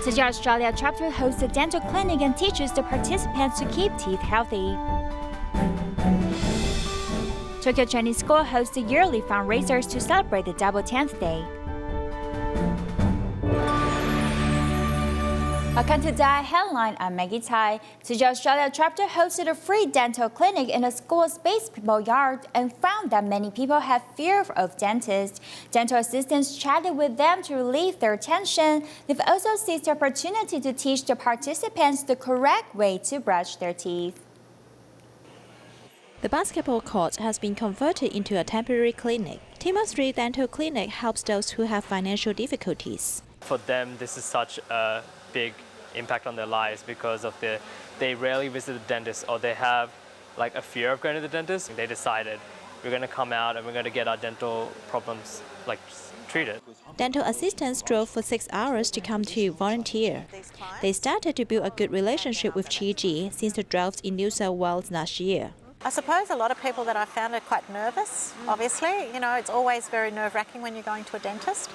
Tzu Chi Australia Chapter hosts a dental clinic and teaches the participants to keep teeth healthy. Tokyo Chinese School hosts the yearly fundraisers to celebrate the Double 10th Day. Welcome to DaAi Headline, I'm Maggie Tsai. Tzu Chi Australia Chapter hosted a free dental clinic in a school's baseball yard and found that many people have fear of dentists. Dental assistants chatted with them to relieve their tension. They've also seized the opportunity to teach the participants the correct way to brush their teeth. The basketball court has been converted into a temporary clinic. Tima Street Dental Clinic helps those who have financial difficulties. For them, this is such a big impact on their lives because of they rarely visit the dentist, or they have like a fear of going to the dentist. They decided we're going to come out and we're going to get our dental problems treated. Dental assistants drove for 6 hours to come to volunteer. They started to build a good relationship with Tzu Chi since the drought in New South Wales last year. I suppose a lot of people that I found are quite nervous, obviously. You know, it's always very nerve-wracking when you're going to a dentist.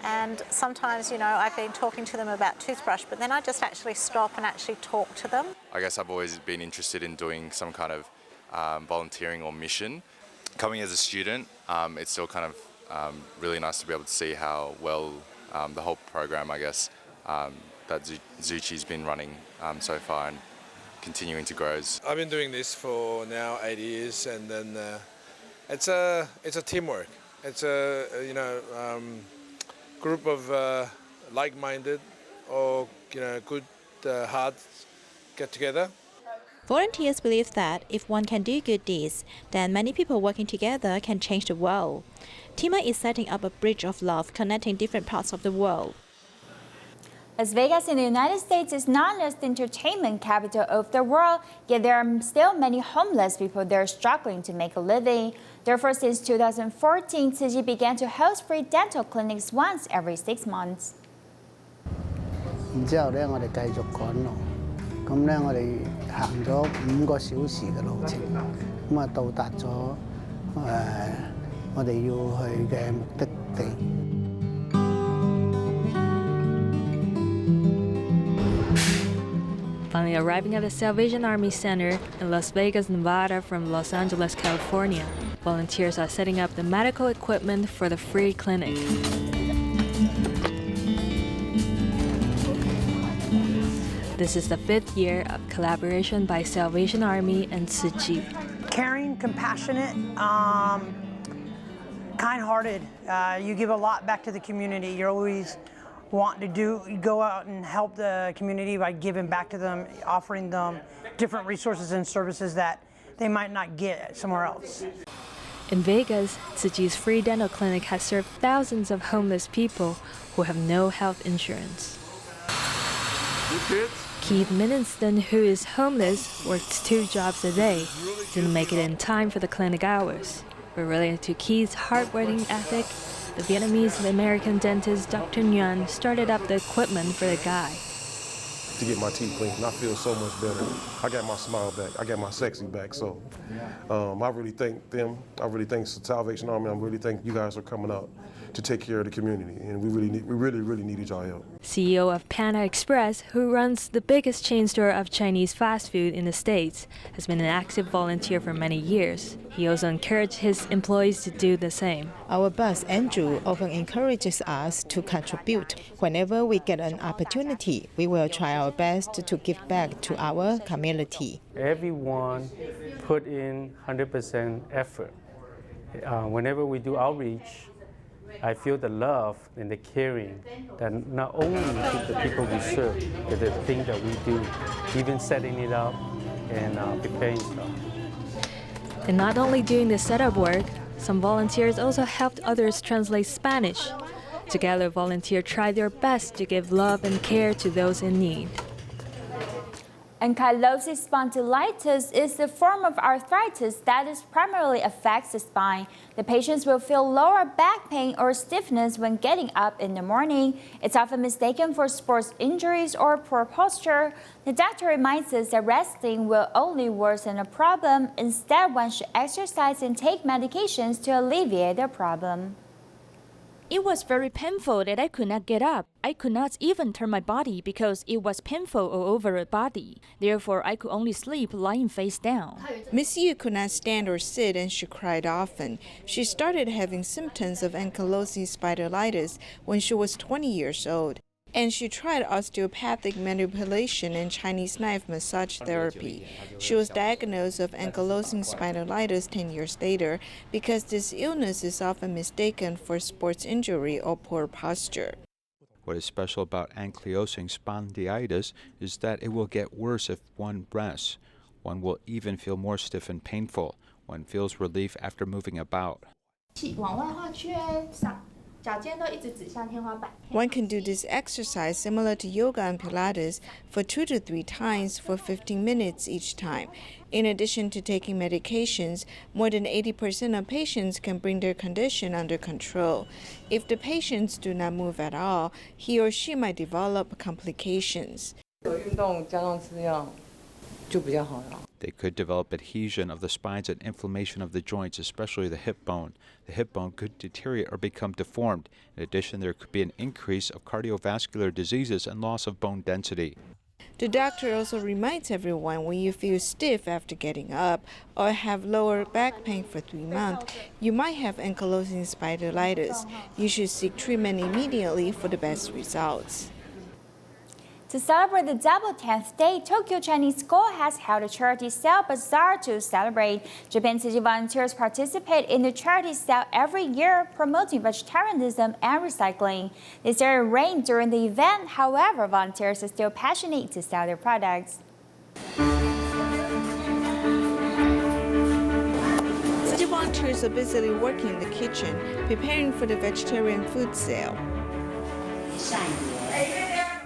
And sometimes, you know, I've been talking to them about toothbrush, but then I just actually stop and actually talk to them. I guess I've always been interested in doing some kind of volunteering or mission. Coming as a student, it's still kind of really nice to be able to see how well the whole program, I guess, that Tzu Chi's been running so far and continuing to grow. I've been doing this for now 8 years, and then it's a teamwork. It's a group of like-minded or good hearts get together. Volunteers believe that if one can do good deeds, then many people working together can change the world. Tima is setting up a bridge of love connecting different parts of the world. Las Vegas in the United States is not just the entertainment capital of the world, yet there are still many homeless people there struggling to make a living. Therefore, since 2014, Tzu Chi began to host free dental clinics once every 6 months. 然之後咧，我哋繼續趕路，咁咧我哋行咗5個小時嘅路程，咁啊到達咗我哋要去嘅目的地。 Finally arriving at the Salvation Army Center in Las Vegas, Nevada from Los Angeles, California, volunteers are setting up the medical equipment for the free clinic. This is the 5th year of collaboration by Salvation Army and Tzu Chi. Caring, compassionate, kind-hearted. You give a lot back to the community. You're always want to go out and help the community by giving back to them, offering them different resources and services that they might not get somewhere else. In Vegas, Tzu Chi's free dental clinic has served thousands of homeless people who have no health insurance. Keith Middenston, who is homeless, works 2 jobs a day, didn't make it in time for the clinic hours. But related to Keith's hardworking ethic, the Vietnamese-American dentist Dr. Nguyen started up the equipment for the guy. To get my teeth cleaned, I feel so much better. I got my smile back. I got my sexy back. So I really thank them. I really thank the Salvation Army. I really thank you guys for coming out to take care of the community. And we really need y'all help. CEO of Panda Express, who runs the biggest chain store of Chinese fast food in the States, has been an active volunteer for many years. He also encouraged his employees to do the same. Our boss, Andrew, often encourages us to contribute. Whenever we get an opportunity, we will try our best to give back to our community. Everyone put in 100% effort. Whenever we do outreach, I feel the love and the caring that not only to the people we serve, but the things that we do, even setting it up and preparing stuff. And not only doing the setup work, some volunteers also helped others translate Spanish. Together, volunteers tried their best to give love and care to those in need. Ankylosing spondylitis is a form of arthritis that primarily affects the spine. The patients will feel lower back pain or stiffness when getting up in the morning. It's often mistaken for sports injuries or poor posture. The doctor reminds us that resting will only worsen the problem. Instead, one should exercise and take medications to alleviate the problem. It was very painful that I could not get up. I could not even turn my body because it was painful all over the body. Therefore, I could only sleep lying face down. Miss Yu could not stand or sit and she cried often. She started having symptoms of ankylosing spondylitis when she was 20 years old. And she tried osteopathic manipulation and Chinese knife massage therapy. She was diagnosed of ankylosing spondylitis 10 years later because this illness is often mistaken for sports injury or poor posture. What is special about ankylosing spondylitis is that it will get worse if one rests. One will even feel more stiff and painful. One feels relief after moving about. One can do this exercise similar to yoga and Pilates for 2 to 3 times for 15 minutes each time. In addition to taking medications, more than 80% of patients can bring their condition under control. If the patients do not move at all, he or she might develop complications. They could develop adhesion of the spines and inflammation of the joints, especially the hip bone. The hip bone could deteriorate or become deformed. In addition, there could be an increase of cardiovascular diseases and loss of bone density. The doctor also reminds everyone when you feel stiff after getting up or have lower back pain for 3 months, you might have ankylosing spondylitis. You should seek treatment immediately for the best results. To celebrate the double 10th day, Tokyo Chinese School has held a charity sale bazaar to celebrate. Japan City volunteers participate in the charity sale every year, promoting vegetarianism and recycling. They started rain during the event, however, volunteers are still passionate to sell their products. City volunteers are busily working in the kitchen, preparing for the vegetarian food sale.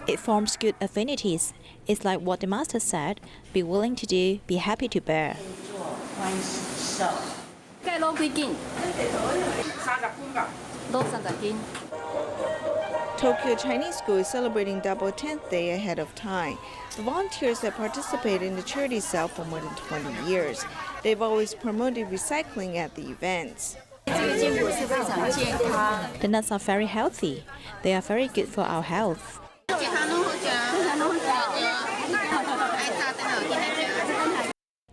It forms good affinities. It's like what the master said, be willing to do, be happy to bear. Tokyo Chinese School is celebrating double 10th day ahead of time. The volunteers have participated in the charity sale for more than 20 years. They've always promoted recycling at the events. The nuts are very healthy. They are very good for our health.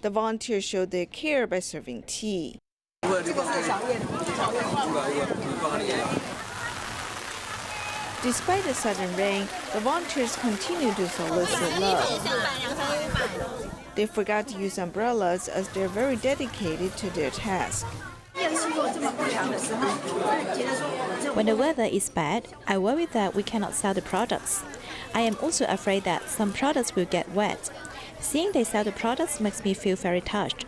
The volunteers showed their care by serving tea. Despite the sudden rain, the volunteers continue to solicit love. They forgot to use umbrellas as they're very dedicated to their task. When the weather is bad, I worry that we cannot sell the products. I am also afraid that some products will get wet. Seeing they sell the products makes me feel very touched.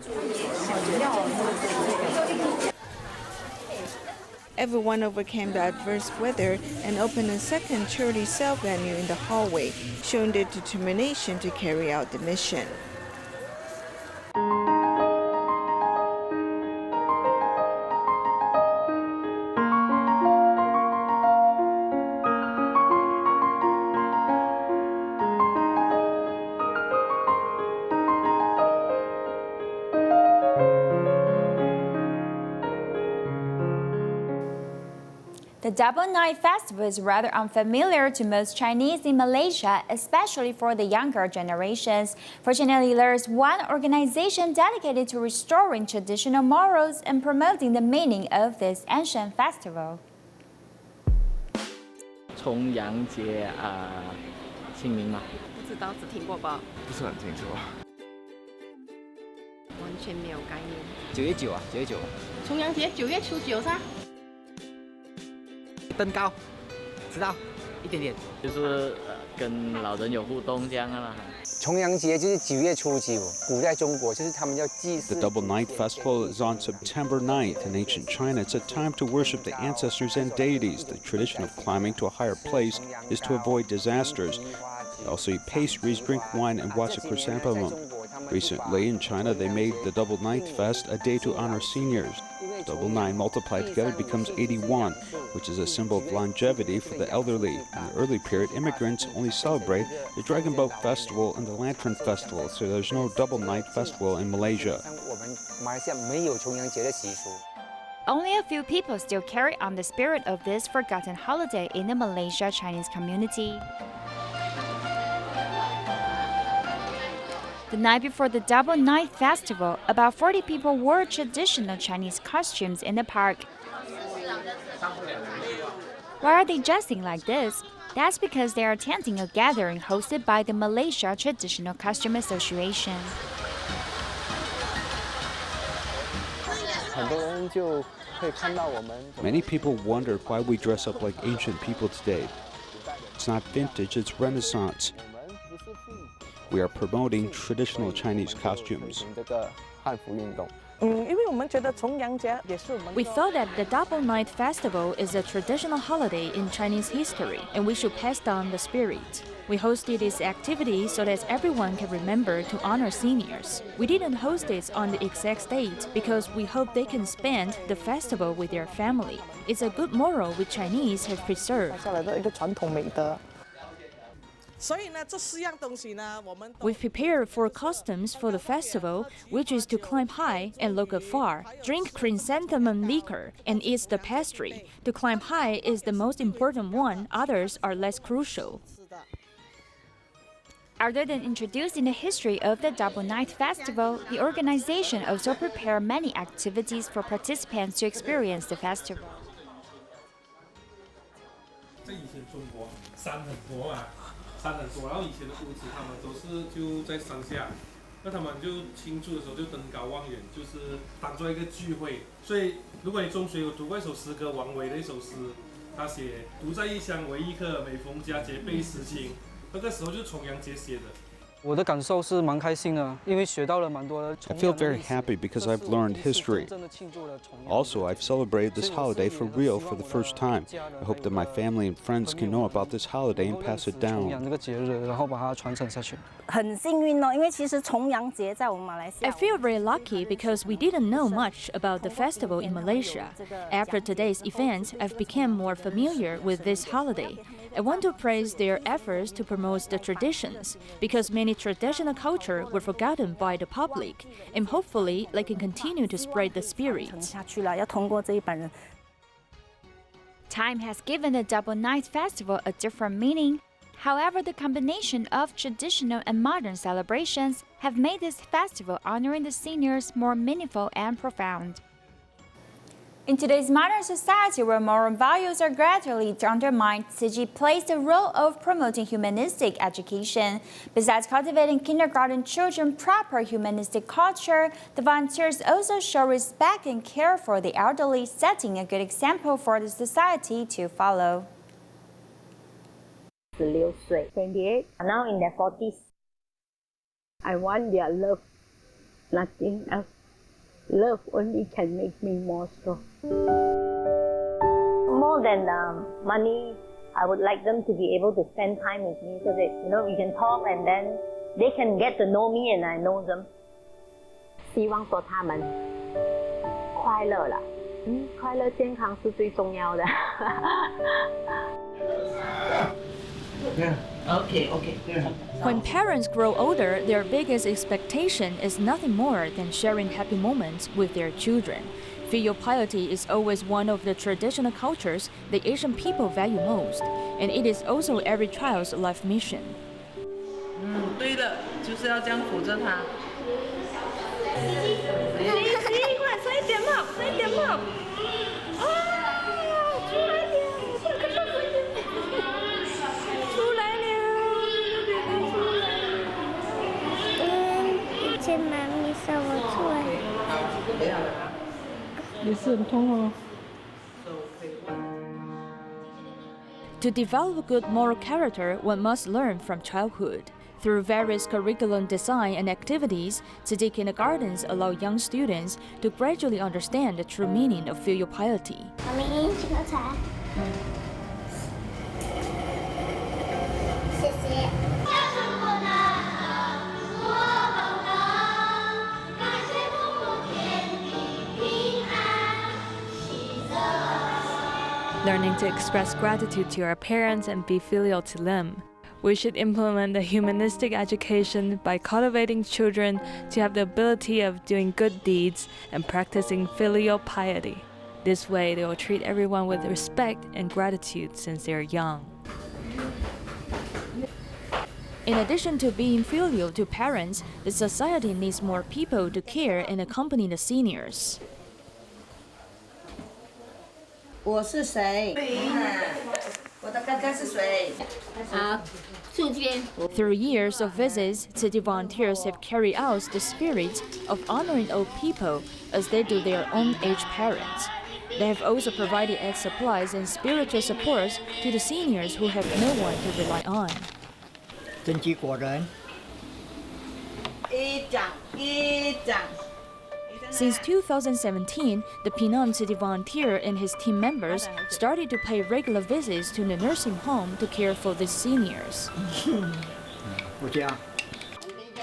Everyone overcame the adverse weather and opened a second charity sale venue in the hallway, showing their determination to carry out the mission. The Double Night Festival is rather unfamiliar to most Chinese in Malaysia, especially for the younger generations. Fortunately, there is one organization dedicated to restoring traditional morals and promoting the meaning of this ancient festival. 重阳节清明吗？不知道，只听过吧？不是很清楚。完全没有概念。9月9啊，9月9。重阳节9月初9是吧？登高，知道一点点，就是跟老人有互动这样啦。重阳节就是9月初9，古代中国就是他们要祭祀。 The Double Night Festival is on September 9th. In ancient China, it's a time to worship the ancestors and deities. The tradition of climbing to a higher place is to avoid disasters. They also eat pastries, drink wine, and watch a chrysanthemum. Recently, in China, they made the Double Night Fest a day to honor seniors. Double 9 multiplied together becomes 81, which is a symbol of longevity for the elderly. In the early period, immigrants only celebrate the Dragon Boat Festival and the Lantern Festival, so there's no Double Night Festival in Malaysia. Only a few people still carry on the spirit of this forgotten holiday in the Malaysia Chinese community. The night before the Double Night Festival, about 40 people wore traditional Chinese costumes in the park. Why are they dressing like this? That's because they are attending a gathering hosted by the Malaysia Traditional Costume Association. Many people wondered why we dress up like ancient people today. It's not vintage, it's Renaissance. We are promoting traditional Chinese costumes. We thought that the Double Night Festival is a traditional holiday in Chinese history, and we should pass down the spirit. We hosted this activity so that everyone can remember to honor seniors. We didn't host it on the exact date because we hope they can spend the festival with their family. It's a good moral which Chinese have preserved. We've prepared 4 costumes for the festival, which is to climb high and look afar, drink chrysanthemum liquor, and eat the pastry. To climb high is the most important one, others are less crucial. Other than introducing the history of the Double Night Festival, the organization also prepared many activities for participants to experience the festival. 山很多，然后以前的屋子他们都是就在山下，那他们就庆祝的时候就登高望远，就是当做一个聚会。所以如果你中学有读过一首诗歌，王维的一首诗，他写“独在异乡为异客，每逢佳节倍思亲”，那个时候就是重阳节写的。 我的感受是蛮开心的，因为学到了蛮多的。I feel very happy because I've learned history. Also, I've celebrated this holiday for real for the first time. I hope that my family and friends can know about this holiday and pass it down. 这个节日，然后把它传承下去。很幸运哦，因为其实重阳节在我们马来西亚。 I feel very lucky because we didn't know much about the festival in Malaysia. After today's event, I've become more familiar with this holiday. I want to praise their efforts to promote the traditions, because many traditional culture were forgotten by the public, and hopefully they can continue to spread the spirit. Time has given the Double Night Festival a different meaning. However, the combination of traditional and modern celebrations have made this festival honoring the seniors more meaningful and profound. In today's modern society, where moral values are gradually undermined, Tzu Chi plays the role of promoting humanistic education. Besides cultivating kindergarten children proper humanistic culture, the volunteers also show respect and care for the elderly, setting a good example for the society to follow. 16岁, 28, now in their 40s. I want their love, nothing else. Love only can make me more strong. More than money, I would like them to be able to spend time with me so that we can talk and then they can get to know me and I know them. 希望说他们快乐啦，快乐健康是最重要的。Okay. When parents grow older, their biggest expectation is nothing more than sharing happy moments with their children. Filial piety is always one of the traditional cultures the Asian people value most, and it is also every child's life mission. 对的，就是要这样扶着他。快，快一点嘛，快一点嘛！出来了，出来了，请妈咪送我出来。也是很痛哦。 To develop good moral character, one must learn from childhood. Through various curriculum design and activities, Tzu Chi kindergartens allow young students to gradually understand the true meaning of filial piety. 妈咪，请喝茶。谢谢。 Learning to express gratitude to our parents and be filial to them. We should implement the humanistic education by cultivating children to have the ability of doing good deeds and practicing filial piety. This way, they will treat everyone with respect and gratitude since they are young. In addition to being filial to parents, the society needs more people to care and accompany the seniors. 我是谁？我的哥哥是谁？Through years of visits, Tzu Chi volunteers have carried out the spirit of honoring old people as they do their own aged parents. They have also provided ed supplies and spiritual support to the seniors who have no one to rely on. 珍惜果仁。一掌一掌。 Since 2017, the Penang City volunteer and his team members started to pay regular visits to the nursing home to care for the seniors. 我家。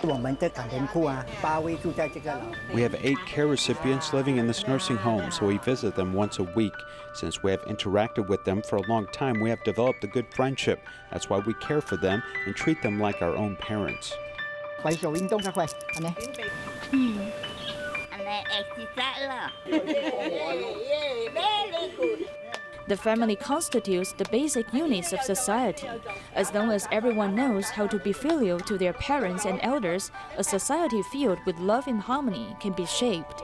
我们的感人库啊，8位住在这个老。We have 8 care recipients living in this nursing home, so we visit them once a week. Since we have interacted with them for a long time, we have developed a good friendship. That's why we care for them and treat them like our own parents. 快手运动，快，安尼。The family constitutes the basic units of society. As long as everyone knows how to be filial to their parents and elders, a society filled with love and harmony can be shaped.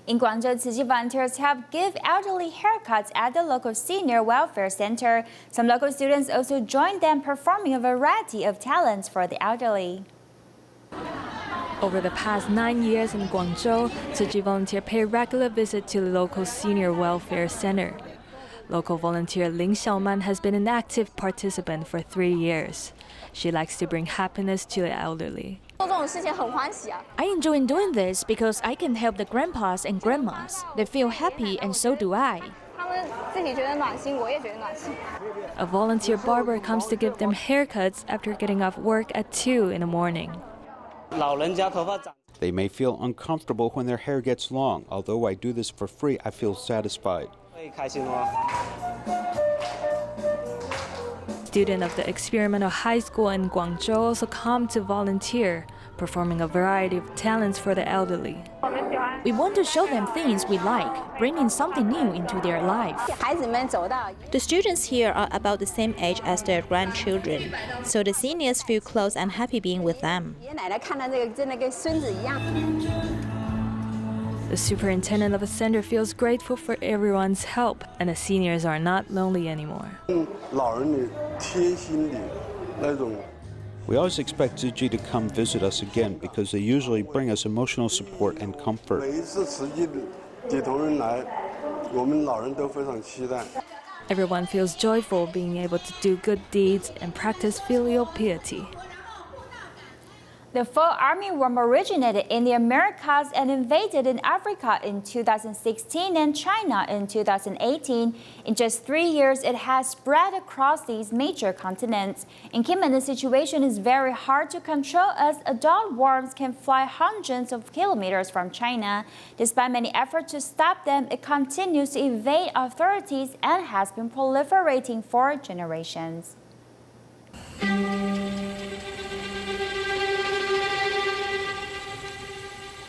In Guangzhou, Tzu Chi volunteers help give elderly haircuts at the local senior welfare center. Some local students also join them, performing a variety of talents for the elderly. Over the past 9 years in Guangzhou, Tzu Chi volunteer pay regular visit to the local senior welfare center. Local volunteer Ling Xiaoman has been an active participant for 3 years. She likes to bring happiness to the elderly. I enjoy doing this because I can help the grandpas and grandmas. They feel happy and so do I. A volunteer barber comes to give them haircuts after getting off work at 2 in the morning. They may feel uncomfortable when their hair gets long. Although I do this for free, I feel satisfied. Students of the experimental high school in Guangzhou also come to volunteer, performing a variety of talents for the elderly. We want to show them things we like, bringing something new into their life. The students here are about the same age as their grandchildren, so the seniors feel close and happy being with them. The superintendent of the center feels grateful for everyone's help, and the seniors are not lonely anymore. We always expect Tzu Chi to come visit us again because they usually bring us emotional support and comfort. Everyone feels joyful being able to do good deeds and practice filial piety. The fall armyworm originated in the Americas and invaded in Africa in 2016 and China in 2018. In just 3 years, it has spread across these major continents. In Kinmen, the situation is very hard to control as adult worms can fly hundreds of kilometers from China. Despite many efforts to stop them, it continues to evade authorities and has been proliferating for generations.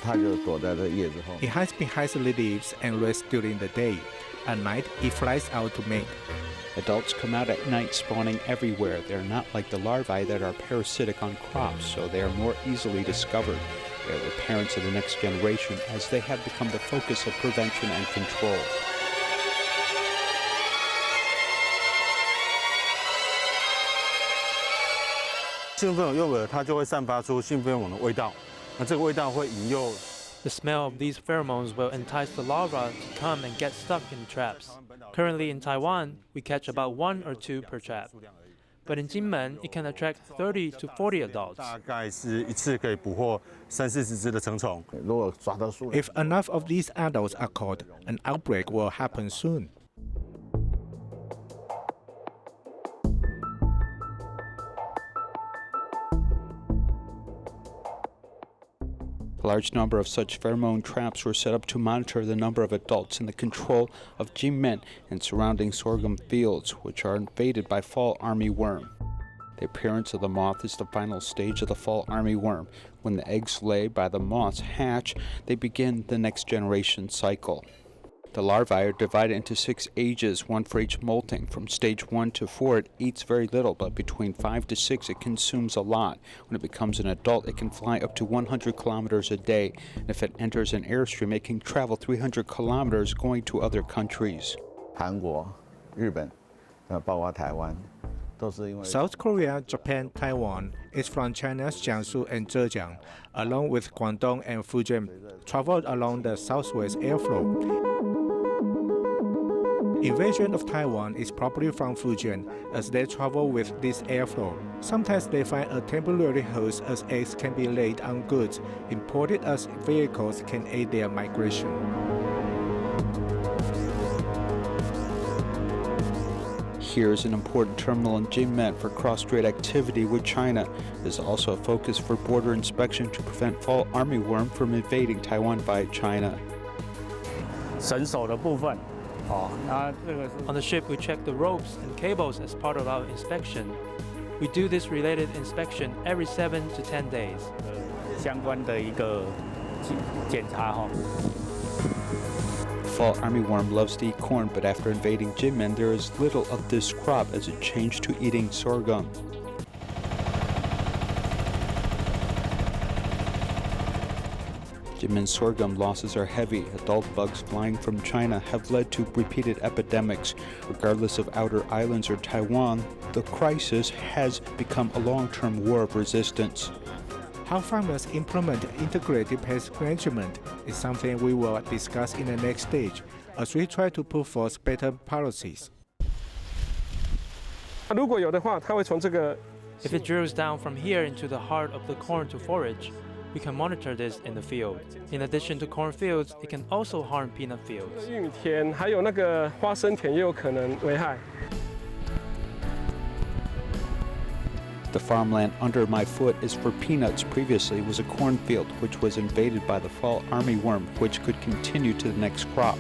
It hides behind the leaves and rests during the day. At night, it flies out to mate. Adults come out at night spawning everywhere. They're not like the larvae that are parasitic on crops, so they are more easily discovered. They're the parents of the next generation as they have become the focus of prevention and control. The smell of these pheromones will entice the larvae to come and get stuck in traps. Currently in Taiwan, we catch about 1 or 2 per trap. But in Kinmen, it can attract 30 to 40 adults. If enough of these adults are caught, an outbreak will happen soon. A large number of such pheromone traps were set up to monitor the number of adults in the control of Jinmen and surrounding sorghum fields, which are invaded by fall armyworm. The appearance of the moth is the final stage of the fall armyworm. When the eggs laid by the moths hatch, they begin the next generation cycle. The larvae are divided into 6 ages, one for each molting. From stage 1 to 4, it eats very little, but between 5 to 6, it consumes a lot. When it becomes an adult, it can fly up to 100 kilometers a day. And if it enters an airstream, it can travel 300 kilometers going to other countries. South Korea, Japan, Taiwan is from China's Jiangsu and Zhejiang, along with Guangdong and Fujian, traveled along the southwest airflow. Invasion of Taiwan is probably from Fujian, as they travel with this airflow. Sometimes they find a temporary host, as eggs can be laid on goods imported, as vehicles can aid their migration. Here is an important terminal in Jinmen for cross-strait activity with China. There's also a focus for border inspection to prevent fall armyworm from invading Taiwan by China. On the ship, we check the ropes and cables as part of our inspection. We do this related inspection every 7 to 10 days. Fall armyworm loves to eat corn, but after invading Jinmen, there is little of this crop as it changed to eating sorghum. Jinmen sorghum losses are heavy. Adult bugs flying from China have led to repeated epidemics. Regardless of outer islands or Taiwan, the crisis has become a long-term war of resistance. How farmers implement integrated pest management is something we will discuss in the next stage as we try to put forth better policies. If it drills down from here into the heart of the corn to forage, we can monitor this in the field. In addition to cornfields, it can also harm peanut fields. The farmland under my foot is for peanuts. Previously, it was a cornfield, which was invaded by the fall armyworm, which could continue to the next crop.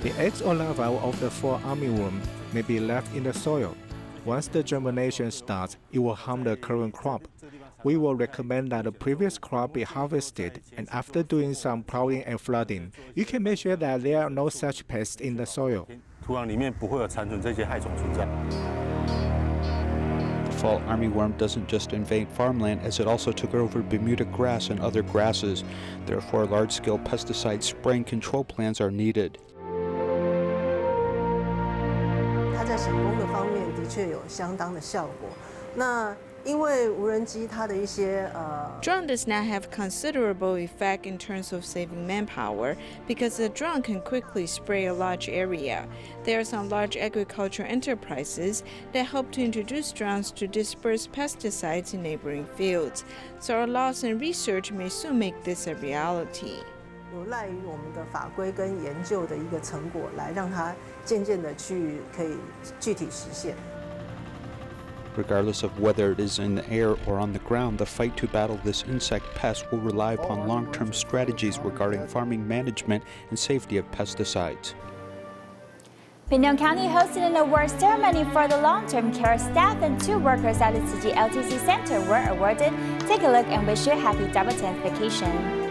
The eggs or larvae of the fall armyworm may be left in the soil. Once the germination starts, it will harm the current crop. We will recommend that the previous crop be harvested, and after doing some plowing and flooding, you can make sure that there are no such pests in the soil. The fall armyworm doesn't just invade farmland, as it also took over Bermuda grass and other grasses. Therefore, large-scale pesticide spraying control plans are needed. Drone does not have considerable effect in terms of saving manpower because the drone can quickly spray a large area. There are some large agricultural enterprises that hope to introduce drones to disperse pesticides in neighboring fields, so our laws and research may soon make this a reality. Regardless of whether it is in the air or on the ground, the fight to battle this insect pest will rely upon long-term strategies regarding farming management and safety of pesticides. Pindong County hosted an award ceremony for the long-term care staff, and 2 workers at the Tzu Chi LTC Center were awarded. Take a look and wish you a happy double 10th vacation.